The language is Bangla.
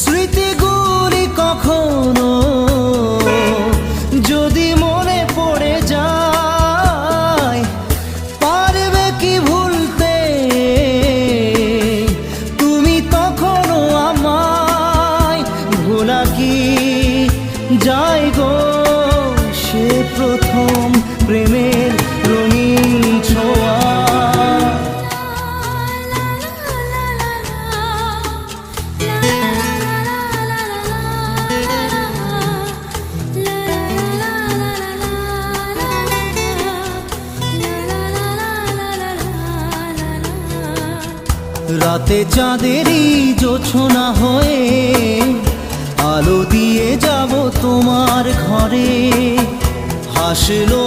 স্মৃতিগুলি কখনো যদি মনে পড়ে যায়, পারবে কি ভুলতে তুমি তখনো আমায়? ভোলা কি যায় গো সে প্রথম প্রেমের রঙিন ছোঁয়া? রাতে চাঁদেরই জোছনা হয়ে আলো দিয়ে যাব তোমার ঘরে। হাসলো